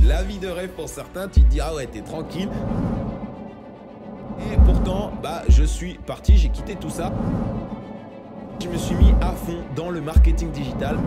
La vie de rêve pour certains, tu te dis ah ouais, t'es tranquille. Et pourtant, je suis parti, j'ai quitté tout ça. Je me suis mis à fond dans le marketing digital.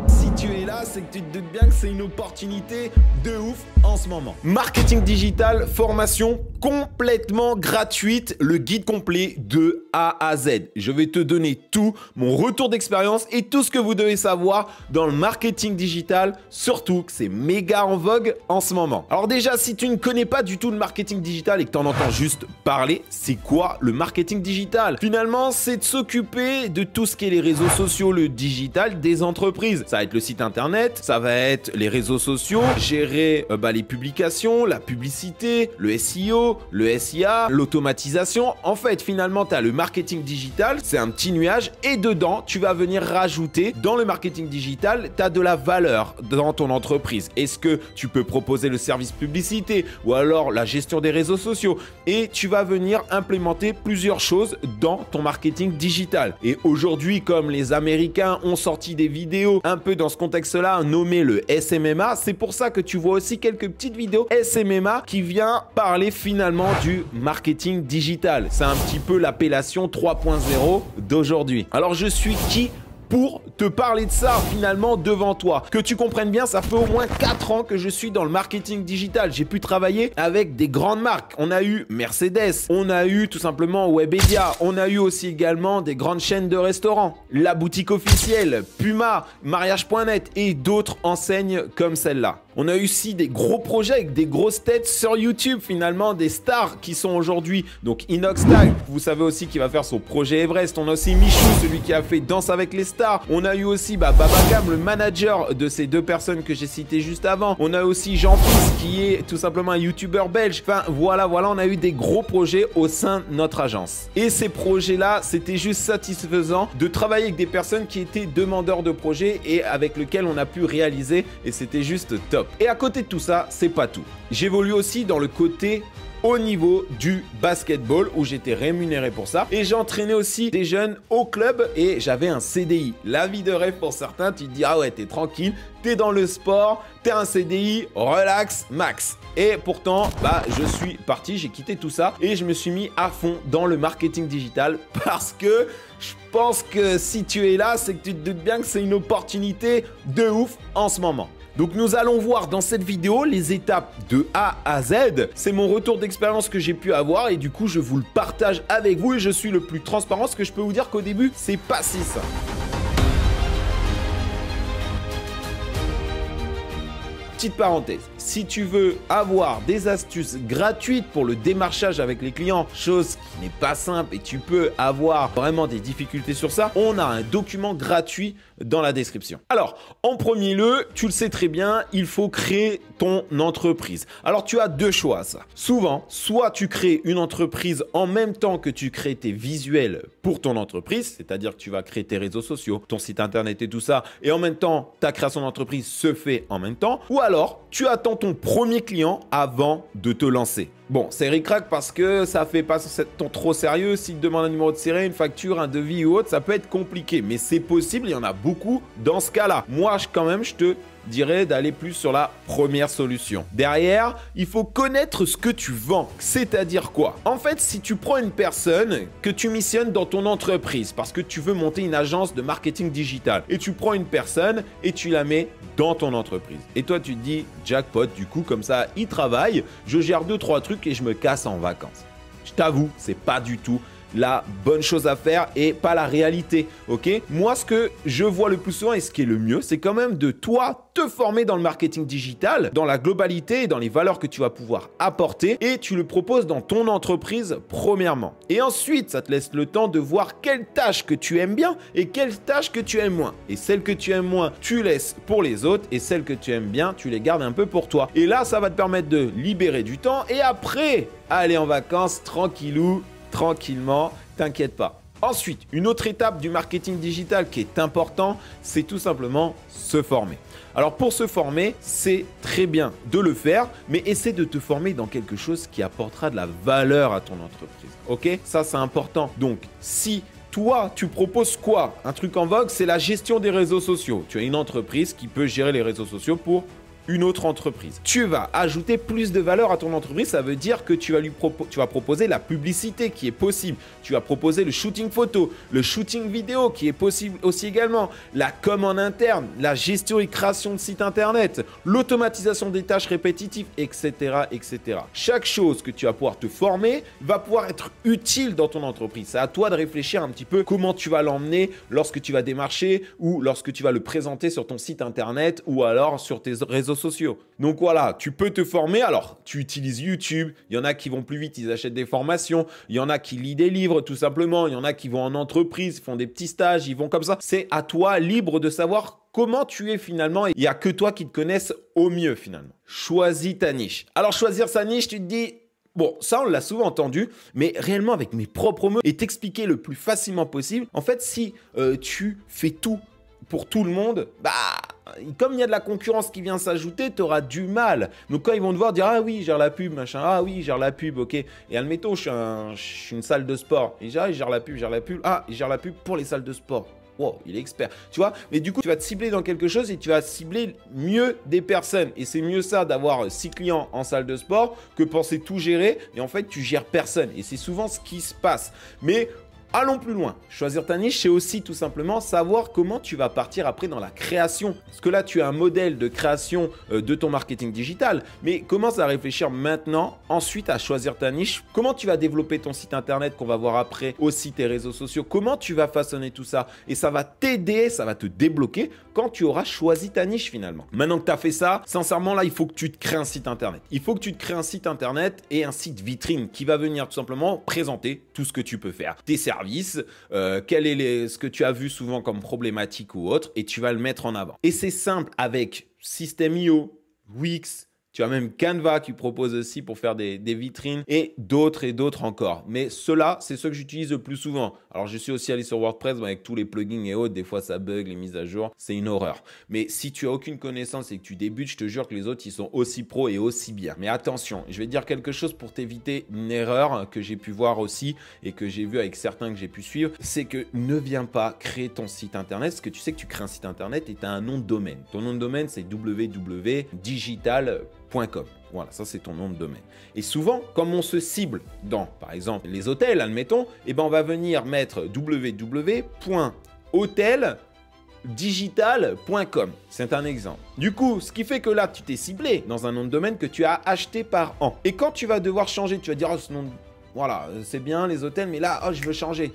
Si tu es là, c'est que tu te doutes bien que c'est une opportunité de ouf en ce moment. Marketing digital, formation complètement gratuite, le guide complet de A à Z. Je vais te donner tout, mon retour d'expérience et tout ce que vous devez savoir dans le marketing digital, surtout que c'est méga en vogue en ce moment. Alors déjà, si tu ne connais pas du tout le marketing digital et que tu en entends juste parler, c'est quoi le marketing digital? Finalement, c'est de s'occuper de tout ce qui est les réseaux sociaux, le digital des entreprises. Ça va être le site internet, ça va être les réseaux sociaux, gérer les publications, la publicité, le SEO, le SIA, l'automatisation. En fait, finalement, tu as le marketing digital, c'est un petit nuage et dedans, tu vas venir rajouter dans le marketing digital, tu as de la valeur dans ton entreprise. Est-ce que tu peux proposer le service publicité ou alors la gestion des réseaux sociaux et tu vas venir implémenter plusieurs choses dans ton marketing digital. Et aujourd'hui, comme les Américains ont sorti des vidéos un peu dans ce contexte-là, nommé le SMMA, c'est pour ça que tu vois aussi quelques petites vidéos SMMA qui vient parler finalement du marketing digital. C'est un petit peu l'appellation 3.0 d'aujourd'hui. Alors je suis qui pour te parler de ça finalement devant toi? Que tu comprennes bien, ça fait au moins 4 ans que je suis dans le marketing digital. J'ai pu travailler avec des grandes marques. On a eu Mercedes, on a eu tout simplement Webedia, on a eu aussi également des grandes chaînes de restaurants, La Boutique Officielle, Puma, Mariage.net et d'autres enseignes comme celle-là. On a eu aussi des gros projets avec des grosses têtes sur YouTube, finalement des stars qui sont aujourd'hui, donc Inoxtag, vous savez aussi qu'il va faire son projet Everest. On a aussi Michou, celui qui a fait Danse avec les stars. On a eu aussi Babacam, le manager de ces deux personnes que j'ai citées juste avant. On a aussi Jean-Fils qui est tout simplement un YouTuber belge. Enfin voilà, on a eu des gros projets au sein de notre agence. Et ces projets-là, c'était juste satisfaisant de travailler avec des personnes qui étaient demandeurs de projets et avec lesquels on a pu réaliser et c'était juste top. Et à côté de tout ça, c'est pas tout. J'évolue aussi dans le côté au niveau du basketball où j'étais rémunéré pour ça et j'entraînais aussi des jeunes au club et j'avais un CDI. La vie de rêve pour certains, tu te dis ah ouais, t'es tranquille, t'es dans le sport, t'es un CDI, relax, max. Et pourtant, je suis parti, j'ai quitté tout ça et je me suis mis à fond dans le marketing digital parce que je pense que si tu es là, c'est que tu te doutes bien que c'est une opportunité de ouf en ce moment. Donc nous allons voir dans cette vidéo les étapes de A à Z. C'est mon retour d'expérience que j'ai pu avoir et du coup je vous le partage avec vous et je suis le plus transparent parce que je peux vous dire qu'au début c'est pas si simple. Petite parenthèse, si tu veux avoir des astuces gratuites pour le démarchage avec les clients, chose qui n'est pas simple et tu peux avoir vraiment des difficultés sur ça, on a un document gratuit dans la description. Alors, en premier lieu, tu le sais très bien, il faut créer ton entreprise. Alors, tu as deux choix ça. Souvent, soit tu crées une entreprise en même temps que tu crées tes visuels pour ton entreprise, c'est-à-dire que tu vas créer tes réseaux sociaux, ton site internet et tout ça, et en même temps, ta création d'entreprise se fait en même temps, ou alors, tu attends ton premier client avant de te lancer. Bon, c'est ric-rac parce que ça fait pas trop sérieux. S'il te demande un numéro de série, une facture, un devis ou autre, ça peut être compliqué. Mais c'est possible, il y en a beaucoup dans ce cas-là. Moi, quand même, je te dirais d'aller plus sur la première solution. Derrière, il faut connaître ce que tu vends. C'est-à-dire quoi? En fait, si tu prends une personne que tu missionnes dans ton entreprise parce que tu veux monter une agence de marketing digital et tu prends une personne et tu la mets dans ton entreprise. Et toi, tu te dis jackpot, du coup, comme ça, il travaille, je gère 2-3 trucs et je me casse en vacances. Je t'avoue, c'est pas du tout la bonne chose à faire et pas la réalité, ok? Moi, ce que je vois le plus souvent et ce qui est le mieux, c'est quand même de toi te former dans le marketing digital, dans la globalité et dans les valeurs que tu vas pouvoir apporter et tu le proposes dans ton entreprise premièrement. Et ensuite, ça te laisse le temps de voir quelles tâches que tu aimes bien et quelles tâches que tu aimes moins. Et celles que tu aimes moins, tu laisses pour les autres et celles que tu aimes bien, tu les gardes un peu pour toi. Et là, ça va te permettre de libérer du temps et après, aller en vacances tranquillou, tranquillement, t'inquiète pas. Ensuite, une autre étape du marketing digital qui est important, c'est tout simplement se former. Alors pour se former, c'est très bien de le faire, mais essaie de te former dans quelque chose qui apportera de la valeur à ton entreprise. Ok? Ça, c'est important. Donc, si toi, tu proposes quoi? Un truc en vogue, c'est la gestion des réseaux sociaux. Tu as une entreprise qui peut gérer les réseaux sociaux pour une autre entreprise. Tu vas ajouter plus de valeur à ton entreprise, ça veut dire que tu vas proposer la publicité qui est possible, tu vas proposer le shooting photo, le shooting vidéo qui est possible aussi également, la com en interne, la gestion et création de sites internet, l'automatisation des tâches répétitives, etc., etc. Chaque chose que tu vas pouvoir te former va pouvoir être utile dans ton entreprise. C'est à toi de réfléchir un petit peu comment tu vas l'emmener lorsque tu vas démarcher ou lorsque tu vas le présenter sur ton site internet ou alors sur tes réseaux sociaux. Donc voilà, tu peux te former. Alors, tu utilises YouTube. Il y en a qui vont plus vite, ils achètent des formations. Il y en a qui lisent des livres tout simplement. Il y en a qui vont en entreprise, font des petits stages, ils vont comme ça. C'est à toi, libre de savoir comment tu es finalement. Il n'y a que toi qui te connaisses au mieux finalement. Choisis ta niche. Alors, choisir sa niche, tu te dis... Bon, ça, on l'a souvent entendu, mais réellement avec mes propres mots et t'expliquer le plus facilement possible. En fait, si tu fais tout pour tout le monde, bah, comme il y a de la concurrence qui vient s'ajouter, tu auras du mal. Donc, quand ils vont te voir dire « Ah oui, je gère la pub, machin. Ah oui, je gère la pub, ok. » Et admettons, je suis une salle de sport. Et je gère la pub, je gère la pub. Ah, il gère la pub pour les salles de sport. Wow, il est expert. Tu vois, mais du coup, tu vas te cibler dans quelque chose et tu vas cibler mieux des personnes. Et c'est mieux ça d'avoir 6 clients en salle de sport que penser tout gérer. Et en fait, tu gères personne. Et c'est souvent ce qui se passe. Mais allons plus loin. Choisir ta niche, c'est aussi tout simplement savoir comment tu vas partir après dans la création. Parce que là, tu as un modèle de création de ton marketing digital. Mais commence à réfléchir maintenant, ensuite à choisir ta niche. Comment tu vas développer ton site internet qu'on va voir après, aussi tes réseaux sociaux. Comment tu vas façonner tout ça. Et ça va t'aider, ça va te débloquer quand tu auras choisi ta niche finalement. Maintenant que tu as fait ça, sincèrement, là, il faut que tu te crées un site internet. Il faut que tu te crées un site internet et un site vitrine qui va venir tout simplement présenter tout ce que tu peux faire. Tes services, quel est ce que tu as vu souvent comme problématique ou autre, et tu vas le mettre en avant. Et c'est simple avec System.io, Wix, tu as même Canva qui propose aussi pour faire des vitrines et d'autres encore. Mais ceux-là, c'est ceux que j'utilise le plus souvent. Alors, je suis aussi allé sur WordPress avec tous les plugins et autres. Des fois, ça bug, les mises à jour. C'est une horreur. Mais si tu as aucune connaissance et que tu débutes, je te jure que les autres, ils sont aussi pros et aussi bien. Mais attention, je vais te dire quelque chose pour t'éviter une erreur que j'ai pu voir aussi et que j'ai vu avec certains que j'ai pu suivre. C'est que ne viens pas créer ton site internet parce que tu sais que tu crées un site internet et tu as un nom de domaine. Ton nom de domaine, c'est www.digital.com. Voilà, ça c'est ton nom de domaine. Et souvent, comme on se cible dans, par exemple, les hôtels, admettons, eh ben on va venir mettre www.hoteldigital.com. C'est un exemple. Du coup, ce qui fait que là, tu t'es ciblé dans un nom de domaine que tu as acheté par an. Et quand tu vas devoir changer, tu vas dire, oh, ce nom, voilà, c'est bien les hôtels, mais là, oh, je veux changer.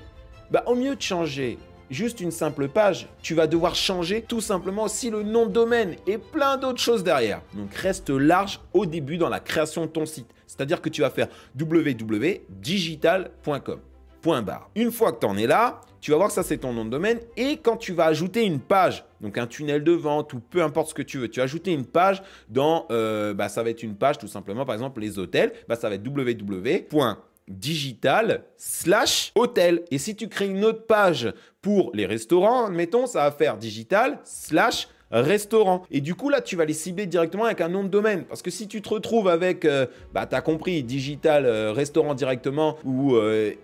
Bah, au mieux de changer juste une simple page, tu vas devoir changer tout simplement aussi le nom de domaine et plein d'autres choses derrière. Donc, reste large au début dans la création de ton site. C'est-à-dire que tu vas faire www.digital.com. Une fois que tu en es là, tu vas voir que ça, c'est ton nom de domaine. Et quand tu vas ajouter une page, donc un tunnel de vente ou peu importe ce que tu veux, tu vas ajouter une page dans, ça va être une page tout simplement, par exemple, les hôtels, ça va être www.digital/hôtel. Et si tu crées une autre page pour les restaurants, admettons, ça va faire digital/restaurant. Et du coup, là, tu vas les cibler directement avec un nom de domaine. Parce que si tu te retrouves avec, tu as compris, digital restaurant directement ou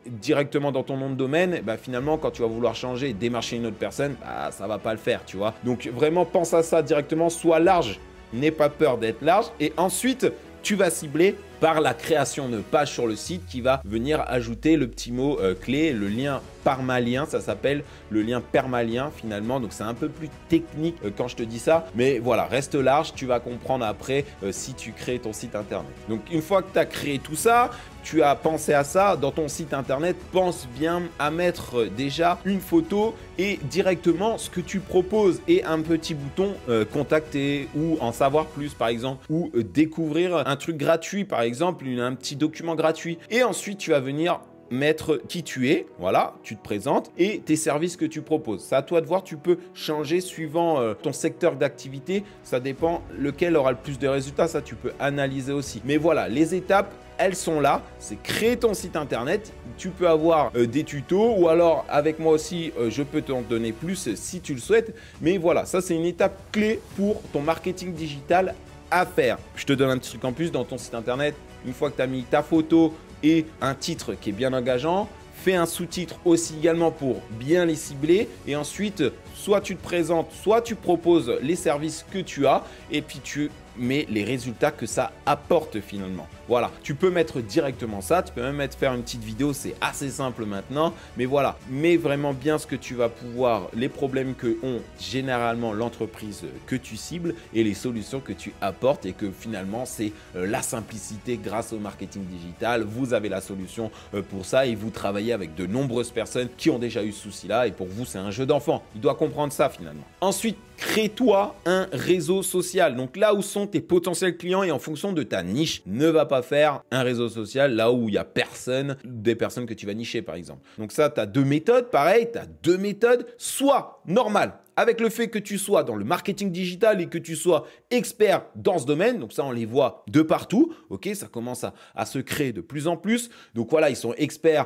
directement dans ton nom de domaine, finalement, quand tu vas vouloir changer et démarcher une autre personne, ça va pas le faire, tu vois. Donc, vraiment, pense à ça directement, sois large. N'aie pas peur d'être large. Et ensuite, tu vas cibler par la création de page sur le site qui va venir ajouter le petit mot clé, le lien permalien, ça s'appelle le lien permalien finalement. Donc c'est un peu plus technique quand je te dis ça, mais voilà, reste large, tu vas comprendre après si tu crées ton site internet. Donc une fois que tu as créé tout ça, tu as pensé à ça, dans ton site internet, pense bien à mettre déjà une photo et directement ce que tu proposes et un petit bouton contacter ou en savoir plus par exemple, ou découvrir un truc gratuit par exemple, un petit document gratuit. Et ensuite, tu vas venir mettre qui tu es, voilà, tu te présentes et tes services que tu proposes. C'est à toi de voir, tu peux changer suivant ton secteur d'activité, ça dépend lequel aura le plus de résultats, ça tu peux analyser aussi. Mais voilà, les étapes, elles sont là, c'est créer ton site internet, tu peux avoir des tutos ou alors avec moi aussi, je peux t'en donner plus si tu le souhaites. Mais voilà, ça c'est une étape clé pour ton marketing digital à faire. Je te donne un petit truc en plus dans ton site internet. Une fois que tu as mis ta photo et un titre qui est bien engageant, fais un sous-titre aussi également pour bien les cibler. Et ensuite, soit tu te présentes, soit tu proposes les services que tu as et puis tu mais les résultats que ça apporte finalement. Voilà, tu peux mettre directement ça, tu peux même faire une petite vidéo, c'est assez simple maintenant, mais voilà, mets vraiment bien ce que tu vas pouvoir, les problèmes que ont généralement l'entreprise que tu cibles et les solutions que tu apportes et que finalement c'est la simplicité grâce au marketing digital. Vous avez la solution pour ça et vous travaillez avec de nombreuses personnes qui ont déjà eu ce souci-là et pour vous c'est un jeu d'enfant. Il doit comprendre ça finalement. Ensuite, crée-toi un réseau social. Donc là où sont tes potentiels clients et en fonction de ta niche, ne va pas faire un réseau social là où il n'y a personne, des personnes que tu vas nicher par exemple. Donc ça, tu as deux méthodes. Pareil, tu as deux méthodes, soit normales. Avec le fait que tu sois dans le marketing digital et que tu sois expert dans ce domaine, donc ça on les voit de partout, ok, ça commence à se créer de plus en plus. Donc voilà, ils sont experts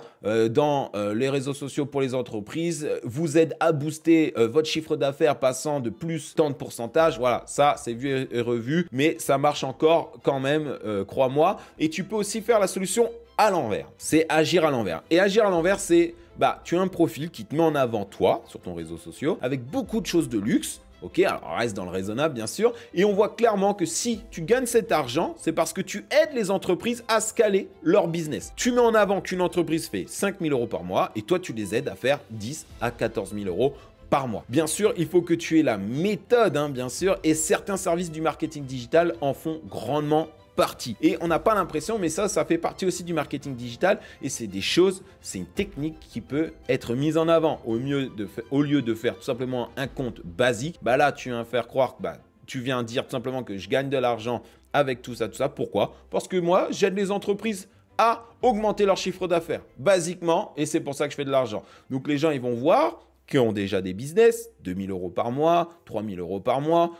dans les réseaux sociaux pour les entreprises, vous aident à booster votre chiffre d'affaires passant de plus tant de pourcentage. Voilà, ça c'est vu et revu, mais ça marche encore quand même, crois-moi. Et tu peux aussi faire la solution à l'envers, c'est agir à l'envers. Et agir à l'envers, c'est tu as un profil qui te met en avant toi sur ton réseau social avec beaucoup de choses de luxe. Ok, alors reste dans le raisonnable bien sûr. Et on voit clairement que si tu gagnes cet argent, c'est parce que tu aides les entreprises à scaler leur business. Tu mets en avant qu'une entreprise fait 5 000 € par mois et toi tu les aides à faire 10 à 14 000 € par mois. Bien sûr, il faut que tu aies la méthode, bien sûr, et certains services du marketing digital en font grandement partie. Et on n'a pas l'impression, mais ça fait partie aussi du marketing digital et c'est des choses, c'est une technique qui peut être mise en avant au lieu de faire tout simplement un compte basique. Là, tu viens faire croire que tu viens dire tout simplement que je gagne de l'argent avec tout ça. Pourquoi? Parce que moi, j'aide les entreprises à augmenter leur chiffre d'affaires, basiquement, et c'est pour ça que je fais de l'argent. Donc, les gens, ils vont voir qui ont déjà des business, 2 000 € par mois, 3 000 € par mois.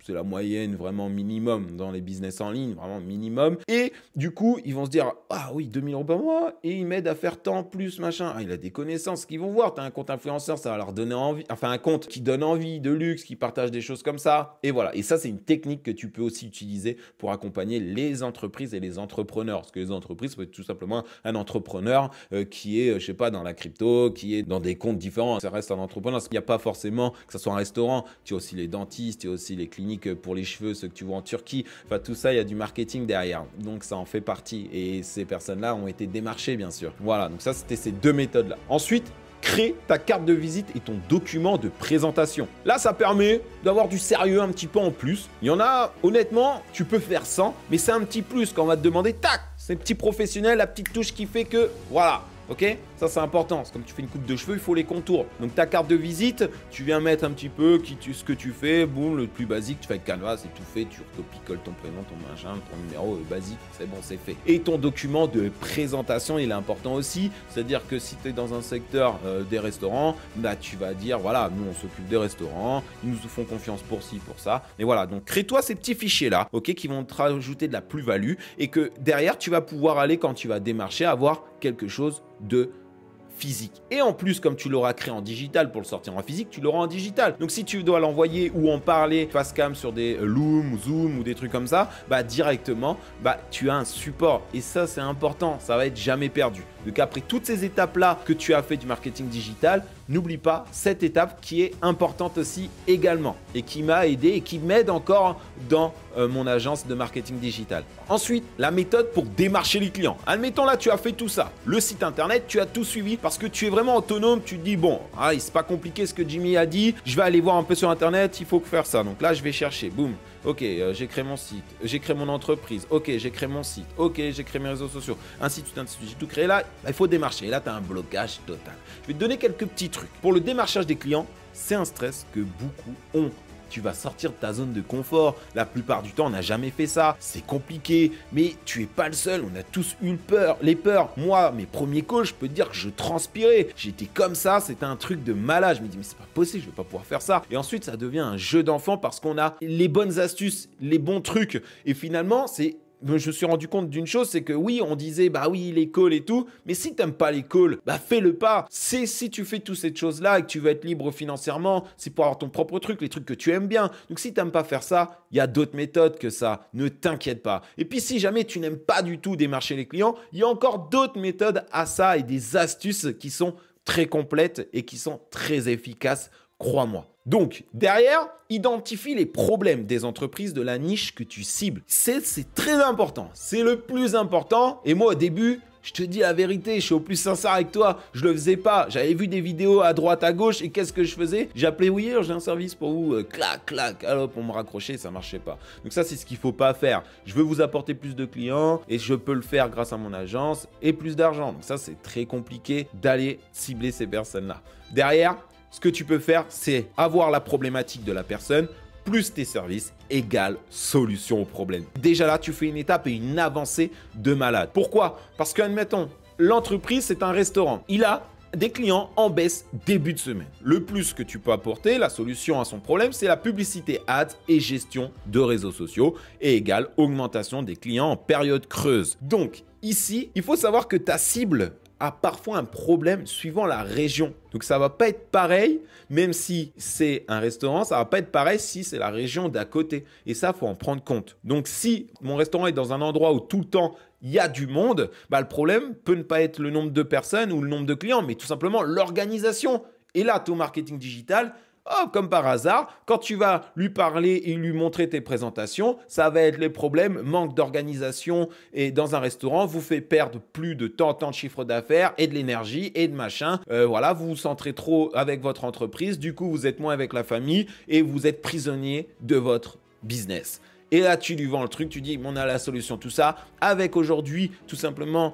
C'est la moyenne vraiment minimum dans les business en ligne, vraiment minimum. Et du coup, ils vont se dire, ah oui, 2 000 € par mois, et il m'aide à faire tant plus, machin. Ah, il a des connaissances qu'ils vont voir. Tu as un compte influenceur, ça va leur donner envie. Enfin, un compte qui donne envie, de luxe, qui partage des choses comme ça. Et voilà. Et ça, c'est une technique que tu peux aussi utiliser pour accompagner les entreprises et les entrepreneurs. Parce que les entreprises, ça peut être tout simplement un entrepreneur qui est, je sais pas, dans la crypto, qui est dans des comptes différents. Ça reste un entrepreneur. Il n'y a pas forcément que ce soit un restaurant. Tu as aussi les dentistes, tu as aussi les cliniques pour les cheveux, ceux que tu vois en Turquie. Enfin, tout ça, il y a du marketing derrière. Donc, ça en fait partie. Et ces personnes-là ont été démarchées, bien sûr. Voilà, donc ça, c'était ces deux méthodes-là. Ensuite, crée ta carte de visite et ton document de présentation. Là, ça permet d'avoir du sérieux un petit peu en plus. Il y en a, honnêtement, tu peux faire sans, mais c'est un petit plus quand on va te demander, tac, c'est petit professionnel, la petite touche qui fait que, voilà. Ok, ça c'est important. C'est comme tu fais une coupe de cheveux, il faut les contours. Donc ta carte de visite, tu viens mettre un petit peu ce que tu fais. Boum, le plus basique, tu fais avec Canva, c'est tout fait. Tu recopies-colles ton prénom, ton machin, ton numéro basique, c'est bon, c'est fait. Et ton document de présentation, il est important aussi. C'est-à-dire que si tu es dans un secteur des restaurants, tu vas dire, voilà, nous on s'occupe des restaurants, ils nous font confiance pour ci, pour ça. Et voilà, donc crée-toi ces petits fichiers-là, ok, qui vont te rajouter de la plus-value et que derrière, tu vas pouvoir aller, quand tu vas démarcher, avoir quelque chose de physique. Et en plus, comme tu l'auras créé en digital pour le sortir en physique, tu l'auras en digital. Donc si tu dois l'envoyer ou en parler face cam sur des Loom, Zoom ou des trucs comme ça, directement, tu as un support. Et ça, c'est important. Ça va être jamais perdu. Donc après toutes ces étapes-là que tu as fait du marketing digital, n'oublie pas cette étape qui est importante aussi également et qui m'a aidé et qui m'aide encore dans mon agence de marketing digital. Ensuite, la méthode pour démarcher les clients. Admettons là, tu as fait tout ça. Le site internet, tu as tout suivi parce que tu es vraiment autonome. Tu te dis, bon, c'est pas compliqué ce que Jimmy a dit. Je vais aller voir un peu sur internet, il faut faire ça. Donc là, je vais chercher. Boum. Ok, j'ai créé mon site, j'ai créé mon entreprise, ok, j'ai créé mon site, ok, j'ai créé mes réseaux sociaux, ainsi de suite, j'ai tout créé là, il faut démarcher. Et là, tu as un blocage total. Je vais te donner quelques petits trucs. Pour le démarchage des clients, c'est un stress que beaucoup ont. Tu vas sortir de ta zone de confort. La plupart du temps, on n'a jamais fait ça. C'est compliqué, mais tu n'es pas le seul. On a tous eu les peurs. Moi, mes premiers calls, je peux te dire que je transpirais. J'étais comme ça. C'était un truc de malade. Je me dis, mais c'est pas possible, je ne vais pas pouvoir faire ça. Et ensuite, ça devient un jeu d'enfant parce qu'on a les bonnes astuces, les bons trucs. Et finalement, je me suis rendu compte d'une chose, c'est que oui, on disait, oui, les calls et tout, mais si tu n'aimes pas les calls, fais-le pas. Si tu fais toutes ces choses-là et que tu veux être libre financièrement, c'est pour avoir ton propre truc, les trucs que tu aimes bien. Donc, si tu n'aimes pas faire ça, il y a d'autres méthodes que ça. Ne t'inquiète pas. Et puis, si jamais tu n'aimes pas du tout démarcher les clients, il y a encore d'autres méthodes à ça et des astuces qui sont très complètes et qui sont très efficaces. crois-moi. Donc, derrière, identifie les problèmes des entreprises de la niche que tu cibles. C'est très important. C'est le plus important. Et moi, au début, je te dis la vérité, je suis au plus sincère avec toi. Je le faisais pas. J'avais vu des vidéos à droite, à gauche. Et qu'est-ce que je faisais? J'appelais, oui, alors j'ai un service pour vous. Clac, clac. Alors, pour me raccrocher, ça marchait pas. Donc ça, c'est ce qu'il faut pas faire. Je veux vous apporter plus de clients et je peux le faire grâce à mon agence et plus d'argent. Donc ça, c'est très compliqué d'aller cibler ces personnes-là. Derrière, ce que tu peux faire, c'est avoir la problématique de la personne plus tes services égale solution au problème. Déjà là, tu fais une étape et une avancée de malade. Pourquoi? Parce qu'admettons, l'entreprise, c'est un restaurant. Il a des clients en baisse début de semaine. Le plus que tu peux apporter, la solution à son problème, c'est la publicité ads et gestion de réseaux sociaux et égale augmentation des clients en période creuse. Donc ici, il faut savoir que ta cible a parfois un problème suivant la région. Donc ça va pas être pareil, même si c'est un restaurant, ça va pas être pareil si c'est la région d'à côté. Et ça, faut en prendre compte. Donc si mon restaurant est dans un endroit où tout le temps il y a du monde, bah, le problème peut ne pas être le nombre de personnes ou le nombre de clients, mais tout simplement l'organisation. Et là, ton marketing digital, oh, comme par hasard, quand tu vas lui parler et lui montrer tes présentations, ça va être les problèmes, manque d'organisation et dans un restaurant, vous fait perdre plus de temps de chiffre d'affaires et de l'énergie et de machin. Voilà, vous vous centrez trop avec votre entreprise, du coup, vous êtes moins avec la famille et vous êtes prisonnier de votre business. Et là, tu lui vends le truc, tu dis, on a la solution, tout ça. Avec aujourd'hui, tout simplement,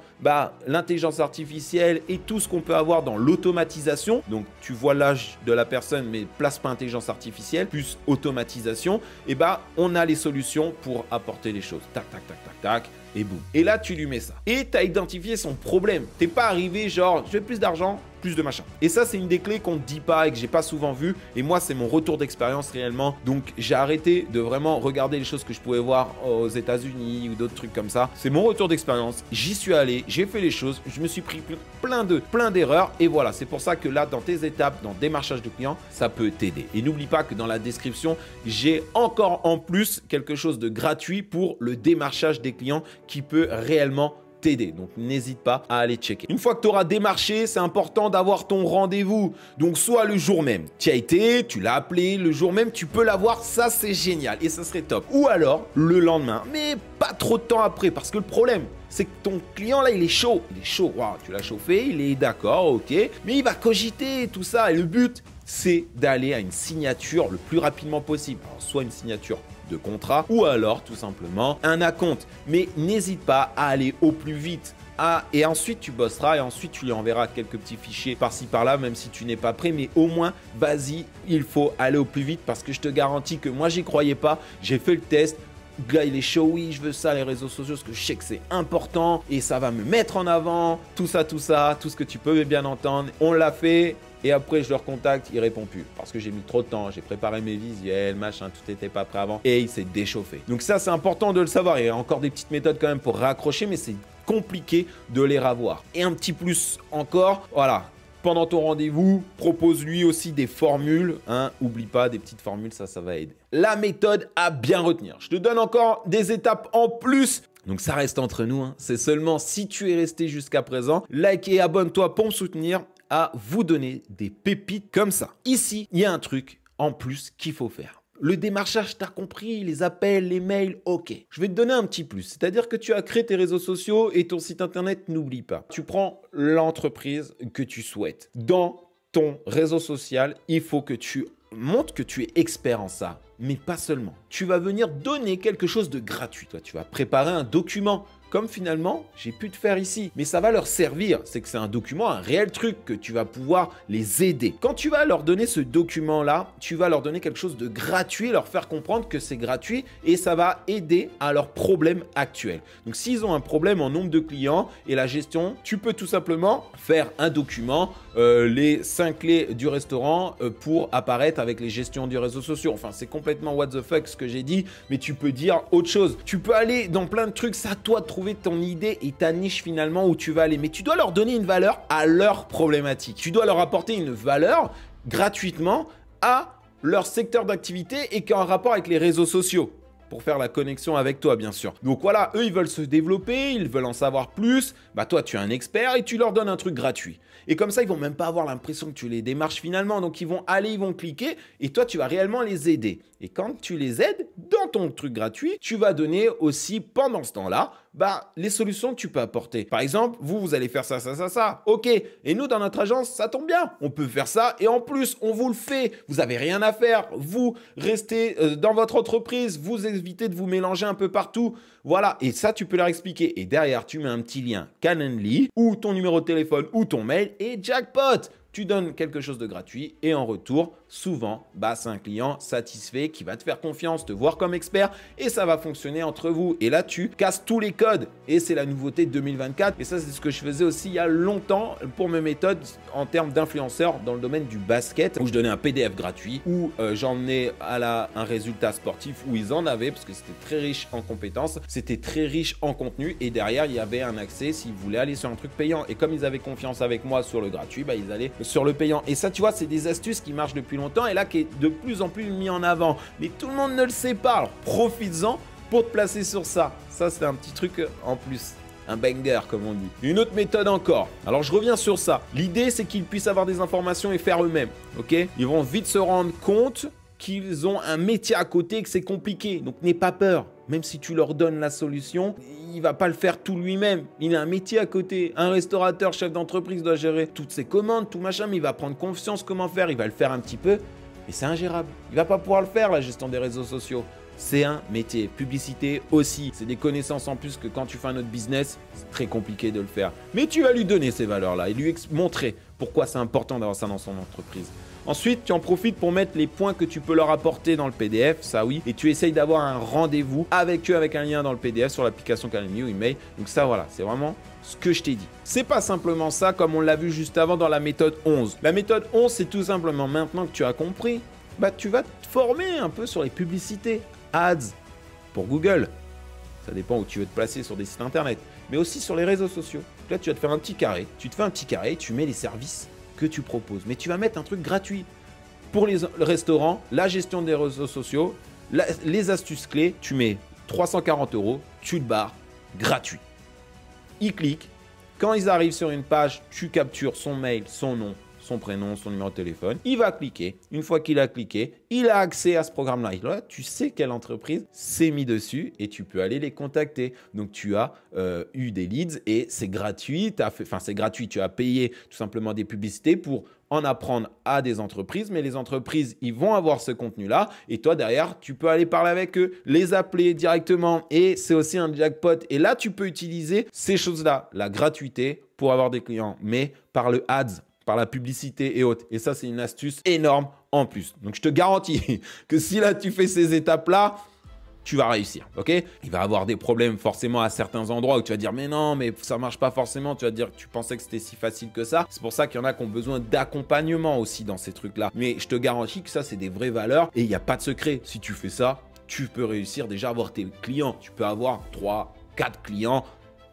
l'intelligence artificielle et tout ce qu'on peut avoir dans l'automatisation. Donc, tu vois l'âge de la personne, mais place pas intelligence artificielle, plus automatisation. Et on a les solutions pour apporter les choses. Tac, tac, tac, tac, tac. Et boum. Et là, tu lui mets ça. Et tu as identifié son problème. Tu n'es pas arrivé genre, je veux plus d'argent, plus de machin. Et ça, c'est une des clés qu'on ne dit pas et que j'ai pas souvent vu. Et moi, c'est mon retour d'expérience réellement. Donc, j'ai arrêté de vraiment regarder les choses que je pouvais voir aux États-Unis ou d'autres trucs comme ça. C'est mon retour d'expérience. J'y suis allé, j'ai fait les choses. Je me suis pris plein d'erreurs. Et voilà, c'est pour ça que là, dans tes étapes, dans démarchage de clients, ça peut t'aider. Et n'oublie pas que dans la description, j'ai encore en plus quelque chose de gratuit pour le démarchage des clients qui peut réellement t'aider. Donc, n'hésite pas à aller checker. Une fois que tu auras démarché, c'est important d'avoir ton rendez-vous. Donc, soit le jour même, tu as été, tu l'as appelé, le jour même, tu peux l'avoir. Ça, c'est génial et ça serait top. Ou alors, le lendemain, mais pas trop de temps après parce que le problème, c'est que ton client là, il est chaud. Il est chaud. Wow, tu l'as chauffé, il est d'accord, ok. Mais il va cogiter tout ça. Et le but, c'est d'aller à une signature le plus rapidement possible. Alors, soit une signature de contrat ou alors tout simplement un acompte. Mais n'hésite pas à aller au plus vite. Et ensuite, tu bosseras et ensuite, tu lui enverras quelques petits fichiers par-ci, par-là, même si tu n'es pas prêt. Mais au moins, vas-y, il faut aller au plus vite parce que je te garantis que moi, j'y croyais pas. J'ai fait le test. Le gars, il est chaud, oui, je veux ça, les réseaux sociaux, parce que je sais que c'est important et ça va me mettre en avant. Tout ça, tout ce que tu peux bien entendre. On l'a fait. Et après, je le recontacte, il répond plus. Parce que j'ai mis trop de temps, j'ai préparé mes visuels, machin, tout n'était pas prêt avant. Et il s'est déchauffé. Donc ça, c'est important de le savoir. Il y a encore des petites méthodes quand même pour raccrocher, mais c'est compliqué de les ravoir. Et un petit plus encore, voilà. Pendant ton rendez-vous, propose-lui aussi des formules. Oublie pas, des petites formules, ça va aider. La méthode à bien retenir. Je te donne encore des étapes en plus. Donc ça reste entre nous. C'est seulement si tu es resté jusqu'à présent. Like et abonne-toi pour me soutenir à vous donner des pépites comme ça. Ici, il y a un truc en plus qu'il faut faire. Le démarchage, tu as compris, les appels, les mails, ok. Je vais te donner un petit plus, c'est-à-dire que tu as créé tes réseaux sociaux et ton site internet, n'oublie pas. Tu prends l'entreprise que tu souhaites. Dans ton réseau social, il faut que tu montres que tu es expert en ça, mais pas seulement. Tu vas venir donner quelque chose de gratuit. Toi, tu vas préparer un document. Comme finalement, j'ai pu te faire ici. Mais ça va leur servir. C'est que c'est un document, un réel truc que tu vas pouvoir les aider. Quand tu vas leur donner ce document-là, tu vas leur donner quelque chose de gratuit, leur faire comprendre que c'est gratuit et ça va aider à leurs problèmes actuels. Donc, s'ils ont un problème en nombre de clients et la gestion, tu peux tout simplement faire un document, les 5 clés du restaurant pour apparaître avec les gestions du réseau social. Enfin, c'est complètement what the fuck ce que j'ai dit, mais tu peux dire autre chose. Tu peux aller dans plein de trucs, c'est à toi de trouver ton idée et ta niche finalement où tu vas aller. Mais tu dois leur donner une valeur à leur problématique. Tu dois leur apporter une valeur gratuitement à leur secteur d'activité et qui a un rapport avec les réseaux sociaux. pour faire la connexion avec toi, bien sûr. Donc voilà, eux, ils veulent se développer, ils veulent en savoir plus. Bah toi, tu es un expert et tu leur donnes un truc gratuit. Et comme ça, ils vont même pas avoir l'impression que tu les démarches finalement. Donc ils vont aller, ils vont cliquer et toi, tu vas réellement les aider. Et quand tu les aides dans ton truc gratuit, tu vas donner aussi pendant ce temps-là, bah, les solutions que tu peux apporter. Par exemple, vous allez faire ça, ça, ça, ça. Ok. Et nous, dans notre agence, ça tombe bien. On peut faire ça et en plus, on vous le fait. Vous n'avez rien à faire. Vous restez dans votre entreprise. Vous évitez de vous mélanger un peu partout. Voilà. Et ça, tu peux leur expliquer. Et derrière, tu mets un petit lien Calendly ou ton numéro de téléphone ou ton mail et jackpot. Tu donnes quelque chose de gratuit et en retour, souvent, bah, c'est un client satisfait qui va te faire confiance, te voir comme expert et ça va fonctionner entre vous. Et là, tu casses tous les codes et c'est la nouveauté de 2024. Et ça, c'est ce que je faisais aussi il y a longtemps pour mes méthodes en termes d'influenceurs dans le domaine du basket où je donnais un PDF gratuit où j'emmenais à un résultat sportif où ils en avaient parce que c'était très riche en compétences, c'était très riche en contenu et derrière, il y avait un accès s'ils voulaient aller sur un truc payant. Et comme ils avaient confiance avec moi sur le gratuit, bah, ils allaient sur le payant. Et ça, tu vois, c'est des astuces qui marchent depuis longtemps et là qui est de plus en plus mis en avant. Mais tout le monde ne le sait pas. Alors profites-en pour te placer sur ça. Ça, c'est un petit truc en plus. Un banger, comme on dit. Une autre méthode encore. Alors, je reviens sur ça. L'idée, c'est qu'ils puissent avoir des informations et faire eux-mêmes. Ok? Ils vont vite se rendre compte qu'ils ont un métier à côté et que c'est compliqué. Donc, n'aie pas peur. Même si tu leur donnes la solution, il va pas le faire tout lui-même. Il a un métier à côté. Un restaurateur, chef d'entreprise doit gérer toutes ses commandes, tout machin, mais il va prendre confiance comment faire. Il va le faire un petit peu, mais c'est ingérable. Il va pas pouvoir le faire, la gestion des réseaux sociaux. C'est un métier. Publicité aussi. C'est des connaissances en plus que quand tu fais un autre business, c'est très compliqué de le faire. Mais tu vas lui donner ces valeurs-là et lui montrer pourquoi c'est important d'avoir ça dans son entreprise. Ensuite, tu en profites pour mettre les points que tu peux leur apporter dans le PDF, ça oui, et tu essayes d'avoir un rendez-vous avec eux avec un lien dans le PDF sur l'application Calendly ou email. Donc ça, voilà, c'est vraiment ce que je t'ai dit. C'est pas simplement ça comme on l'a vu juste avant dans la méthode 11. La méthode 11, c'est tout simplement maintenant que tu as compris, bah tu vas te former un peu sur les publicités, ads pour Google. Ça dépend où tu veux te placer sur des sites internet, mais aussi sur les réseaux sociaux. Là, tu vas te faire un petit carré. Tu te fais un petit carré, tu mets les services que tu proposes. Mais tu vas mettre un truc gratuit. Pour les restaurants, la gestion des réseaux sociaux, les astuces clés, tu mets 340 €, tu le barres, gratuit. Ils cliquent. Quand ils arrivent sur une page, tu captures son mail, son nom, son prénom, son numéro de téléphone. Il va cliquer. Une fois qu'il a cliqué, il a accès à ce programme-là. Là, tu sais quelle entreprise s'est mis dessus et tu peux aller les contacter. Donc, tu as eu des leads et c'est gratuit. C'est gratuit. Tu as payé tout simplement des publicités pour en apprendre à des entreprises, mais les entreprises, ils vont avoir ce contenu-là et toi, derrière, tu peux aller parler avec eux, les appeler directement et c'est aussi un jackpot. Et là, tu peux utiliser ces choses-là, la gratuité pour avoir des clients, mais par le ads, par la publicité et autres. Et ça, c'est une astuce énorme en plus. Donc, je te garantis que si là, tu fais ces étapes-là, tu vas réussir, ok? Il va y avoir des problèmes forcément à certains endroits où tu vas dire mais non, mais ça marche pas forcément. Tu vas dire que tu pensais que c'était si facile que ça. C'est pour ça qu'il y en a qui ont besoin d'accompagnement aussi dans ces trucs-là. Mais je te garantis que ça, c'est des vraies valeurs et il n'y a pas de secret. Si tu fais ça, tu peux réussir déjà à avoir tes clients. Tu peux avoir 3, 4 clients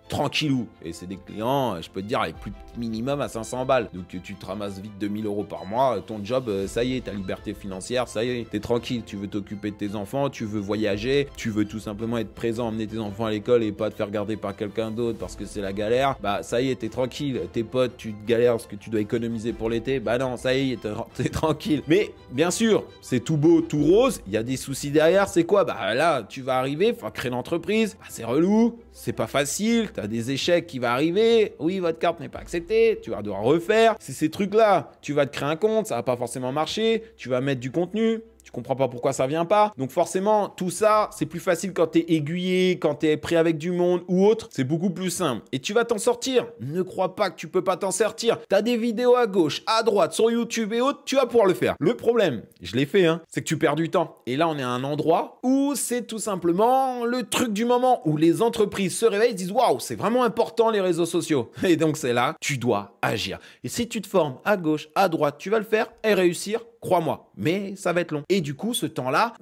tranquillou. Et c'est des clients, je peux te dire, avec plus minimum à 500 balles. Donc tu te ramasses vite 2000 € par mois. Ton job, ça y est, ta liberté financière, ça y est, t'es tranquille. Tu veux t'occuper de tes enfants, tu veux voyager, tu veux tout simplement être présent, emmener tes enfants à l'école et pas te faire garder par quelqu'un d'autre parce que c'est la galère. Bah ça y est, t'es tranquille. Tes potes, tu te galères parce que tu dois économiser pour l'été. Bah non, ça y est, t'es tranquille. Mais bien sûr, c'est tout beau, tout rose. Il y a des soucis derrière. C'est quoi? Bah là, tu vas arriver, faut créer l'entreprise. Bah, c'est relou, c'est pas facile. Tu as des échecs qui vont arriver. Oui, votre carte n'est pas acceptée. Tu vas devoir refaire. C'est ces trucs-là. Tu vas te créer un compte. Ça va pas forcément marcher. Tu vas mettre du contenu. Tu comprends pas pourquoi ça vient pas. Donc forcément, tout ça, c'est plus facile quand tu es aiguillé, quand tu es pris avec du monde ou autre. C'est beaucoup plus simple. Et tu vas t'en sortir. Ne crois pas que tu peux pas t'en sortir. Tu as des vidéos à gauche, à droite, sur YouTube et autres. Tu vas pouvoir le faire. Le problème, je l'ai fait, c'est que tu perds du temps. Et là, on est à un endroit où c'est tout simplement le truc du moment où les entreprises se réveillent et disent « Waouh, c'est vraiment important les réseaux sociaux. » Et donc, c'est là, tu dois agir. Et si tu te formes à gauche, à droite, tu vas le faire et réussir. Crois-moi, mais ça va être long. Et du coup, ce temps-là,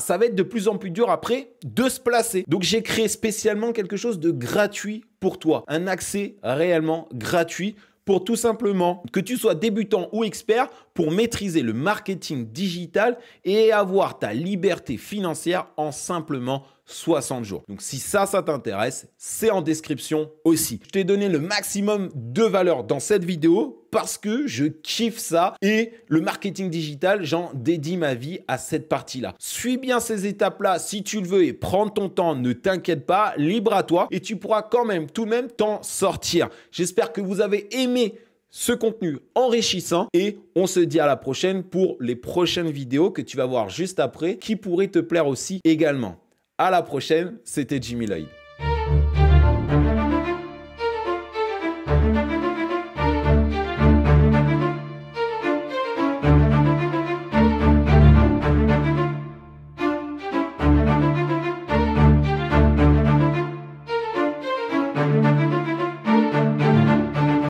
ça va être de plus en plus dur après de se placer. Donc, j'ai créé spécialement quelque chose de gratuit pour toi. Un accès réellement gratuit pour tout simplement que tu sois débutant ou expert pour maîtriser le marketing digital et avoir ta liberté financière en simplement 60 jours. Donc si ça t'intéresse, c'est en description aussi. Je t'ai donné le maximum de valeur dans cette vidéo parce que je kiffe ça et le marketing digital, j'en dédie ma vie à cette partie-là. Suis bien ces étapes-là si tu le veux et prends ton temps, ne t'inquiète pas, libre à toi et tu pourras quand même tout de même t'en sortir. J'espère que vous avez aimé ce contenu enrichissant et on se dit à la prochaine pour les prochaines vidéos que tu vas voir juste après qui pourraient te plaire aussi également. À la prochaine, c'était Jimmy Lloyd.